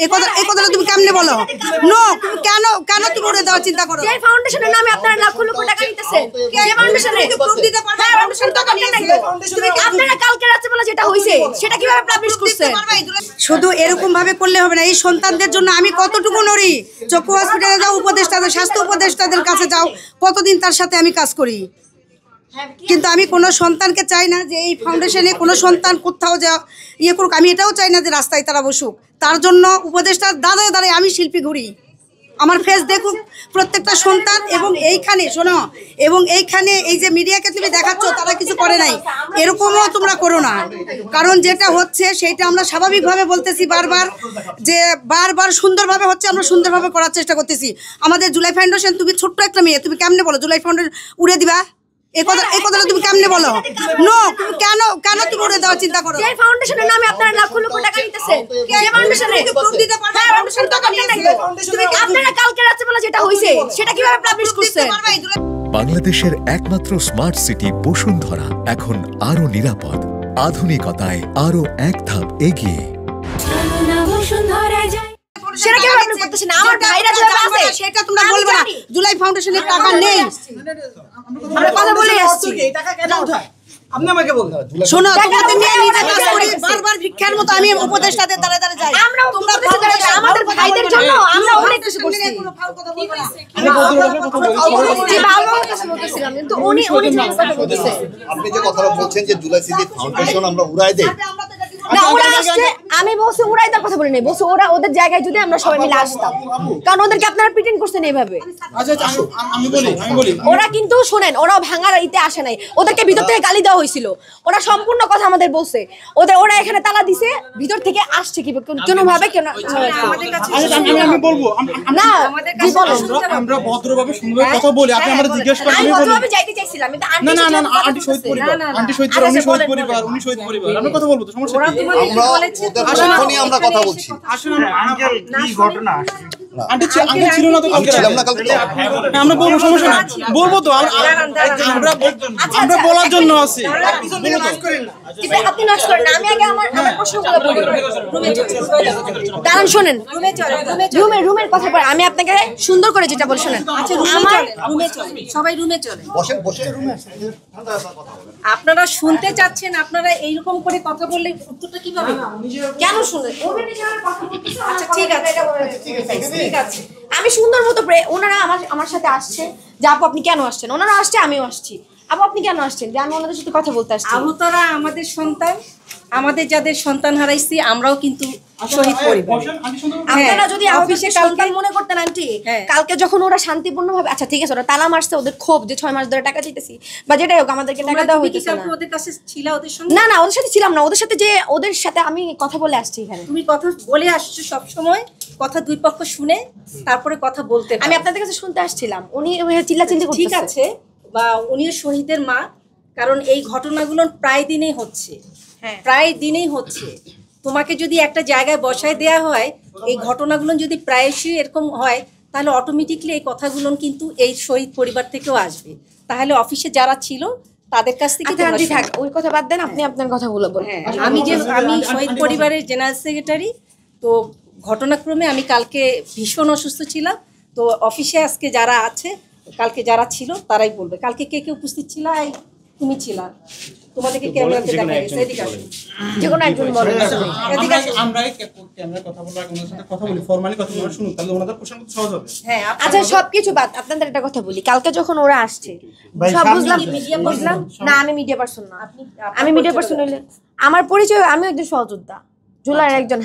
এই কথাটা তুমি কেমনে বলো? নো, কেন কেন তুমি উড়ে দেওয়ার চিন্তা করো? যে ফাউন্ডেশনের নামে আপনারা লাখ লক্ষ টাকা নিতেছেন, যে ফাউন্ডেশনে প্রুফ দিতে পারবে? ফাউন্ডেশন টাকা নিয়ে আপনারা কালকে রাতে বেলা যেটা হইছে সেটা কিভাবে পাবলিশ করছেন? শুধু এরকম ভাবে করলে হবে না। এই সন্তানদের জন্য আমি কতটুকু নড়ি। চক্ষু হসপিটালে যাও, উপদেষ্টাদের, স্বাস্থ্য উপদেষ্টাদের কাছে যাও, কতদিন তার সাথে আমি কাজ করি। কিন্তু আমি কোনো সন্তানকে চাই না যে এই ফাউন্ডেশনে কোনো সন্তান কোথাও যা ইয়ে করুক। আমি এটাও চাই না যে রাস্তায় তারা বসুক। তার জন্য উপদেষ্টার দাঁড়ায় দাঁড়ায় আমি শিল্পী ঘুরি, আমার ফেস দেখুক প্রত্যেকটা সন্তান। এবং এইখানে শোনো, এবং এইখানে এই যে মিডিয়াকে তুমি দেখাচ্ছ তারা কিছু করে নাই, এরকমও তোমরা করো না। কারণ যেটা হচ্ছে সেইটা আমরা স্বাভাবিকভাবে বলতেছি বারবার, যে বারবার সুন্দরভাবে হচ্ছে, আমরা সুন্দরভাবে করার চেষ্টা করতেছি। আমাদের জুলাই ফাউন্ডেশন, তুমি ছোট্ট একটা মেয়ে, তুমি কেমনে বলো জুলাই ফাউন্ডেশন উড়ে দিবা? এই কথাটা তুমি কেমনে বলো? নো, কেন তুমি উড়ে দেওয়ার চিন্তা করো? যে ফাউন্ডেশনের নামে আপনারা লাখ লক্ষ টাকা নিতেছেন, যে ফাউন্ডেশনে প্রুফ দিতে পারবে? ফাউন্ডেশন টাকা নিয়ে আপনারা কালকে রাতে বেলা যেটা হইছে সেটা কিভাবে পাবলিশ করছেন? বাংলাদেশের একমাত্র স্মার্ট সিটি বসুন্ধরা এখন আরো নিরাপদ, আধুনিকতায় আরো এক ধাপ এগিয়ে। সেটা কিভাবে আপনি করতেছেন? আমার ভাইরা যেভাবে আছে সেটা তোমরা বলবে না। জুলাই ফাউন্ডেশনের টাকা নেই, আমরা কথা বলে আসছি। এই টাকা কেন উঠায়? আপনি আমাকে বলুন। শোনো, তোমাদের নিয়ে নিজে কাজ করি, বারবার ভিক্ষার মতো আমি উপদেষ্টাদের দ্বারা দ্বারা যাই। আমরা তোমরা আমাদের ভাইদের জন্য আমরা অনেক কিছু করছি। আমি ভদ্রভাবে কথা বলি। যে ভালো কথা বলতেছিলাম, কিন্তু উনি কথা বলতেছে। আপনি যে কথাটা বলছেন যে জুলাই সিটি ফাউন্ডেশন আমরা উড়াই দেই, না, ওরা আসছে, আমি বলছি উড়াই দেওয়ার কথা বলি নাই, বলছি ওরা ওদের জায়গায় যদি আমরা সবাই মিলে আসতাম, কারণ ওদেরকে আপনারা প্রিটেন্ড করছেন এইভাবে। আচ্ছা আমি বলি ওরা কিন্তু শোনেন, ওরাও ভাঙার ইতে আসে নাই, ওদেরকে ভিতর থেকে গালি দেওয়া হয়েছিল। ওরা সম্পূর্ণ কথা আমাদের বলছে, ওরা এখানে তালা দিছে, ভিতর থেকে আসছে কি কেন ভাবে কেন আমি বলবো না, আমরা ভদ্রভাবে সুন্দর কথা বলি। আপনি আমাদের জিজ্ঞেস করেন, আমি আমি বলি ভদ্রভাবে যাইতে চাইছিলাম, কিন্তু না আন্টি শহীদ পরিবার, আন্টি শহীদ পরিবার, উনি শহীদ পরিবার, উনি শহীদ পরিবার। আমি কথা বলবো তো, সমস্যা কি? আমরা ওদের পক্ষ নিয়ে আমরা কথা বলছি। আসুন আঙ্কেল, কি ঘটনা? আন্টি ছিল না তো কালকে? ছিলাম না কালকে তো। আমরা বলবো, সমস্যা না, বলবো তো। আমরা বলার জন্য আছি, আপনি নষ্ট করেন না, আমি আগে আমার প্রশ্নগুলো বলি। দাঁড়ান, শোনেন, রুমের কথা পরে আমি আপনাকে সুন্দর করে যেটা বলি শোনেন। আমার রুমে চলে, সবাই রুমে চলে। বসেন রুমে। আপনারা শুনতে চাচ্ছেন, আপনারা এইরকম করে কথা বললে উত্তরটা কিভাবে? কেন শুনেন? আচ্ছা ঠিক আছে, ঠিক আছে। আমি সুন্দর মতো ওনারা আমার সাথে আসছে যে আপু আপনি কেন আসছেন, ওনারা আসছে, আমিও আসছি। আপু আপনি কেন আসছেন? যে আমি ওনাদের সাথে কথা বলতে আসছি। আহতরা আমাদের সন্তান, আমাদের যাদের সন্তান হারাইছি আমরাও কিন্তু শহীদ পরিবার। আপনারা যদি অফিসে সন্তান মনে করতেন আন্টি, কালকে যখন ওরা শান্তিপূর্ণভাবে, আচ্ছা ঠিক আছে, ওরা তালা মারছে, ওদের ক্ষোভ যে 6 মাস ধরে টাকা চাইতেছি বা যেটাই হোক আমাদেরকে টাকা দেওয়া হইতেছে না। ওদের কাছে ছিল, ওদের সঙ্গে না ওদের সাথে ছিলাম না, ওদের সাথে আমি কথা বলে আসছি এখানে। তুমি কথা বলে আসছো সব সময়, কথা দুই পক্ষ শুনে তারপরে কথা বলতে। আমি আপনাদের কাছে শুনতে আসছিলাম, উনি চিল্লাচিল্লি করতেছে। ঠিক আছে, বা উনিও শহীদের মা, কারণ এই ঘটনাগুলো প্রায় দিনেই হচ্ছে, প্রায় দিনেই হচ্ছে। তোমাকে যদি একটা জায়গায় বসায় দেয়া হয়, এই ঘটনাগুলো যদি প্রায়শই এরকম হয়, তাহলে অটোমেটিকলি এই কথাগুলো কিন্তু এই শহীদ পরিবার থেকেও আসবে। তাহলে অফিসে যারা ছিল তাদের কাছ থেকে ওই কথা বাদ দেন, আপনি আপনার কথাগুলো বলেন। আমি শহীদ পরিবারের জেনারেল সেক্রেটারি, তো ঘটনাক্রমে আমি কালকে ভীষণ অসুস্থ ছিলাম। তো অফিসে আজকে যারা আছে, কালকে যারা ছিল তারাই বলবে। কালকে কে কে উপস্থিত ছিল? তুমি ছিলা, তোমাদেরকে ক্যামেরাতে দেখা গেছে। এদিকে আসো, যে কোনো একজন বলেন। আমরা ক্যামেরায় কথা বলার ওনার সাথে কথা বলি, ফরমালি কথা বলা শুনুন, তাহলে ওনাদের কোশ্চেন করতে সহজ হবে। হ্যাঁ আচ্ছা সবকিছু বাদ, আপনাদের একটা কথা বলি। কালকে যখন ওরা আসছে সব বুঝলাম না, আমি মিডিয়া পারসন না। আমি মিডিয়া পারসন হইলে আমার পরিচয়, আমি একজন সহযোদ্ধা, জুলাইয়ের একজন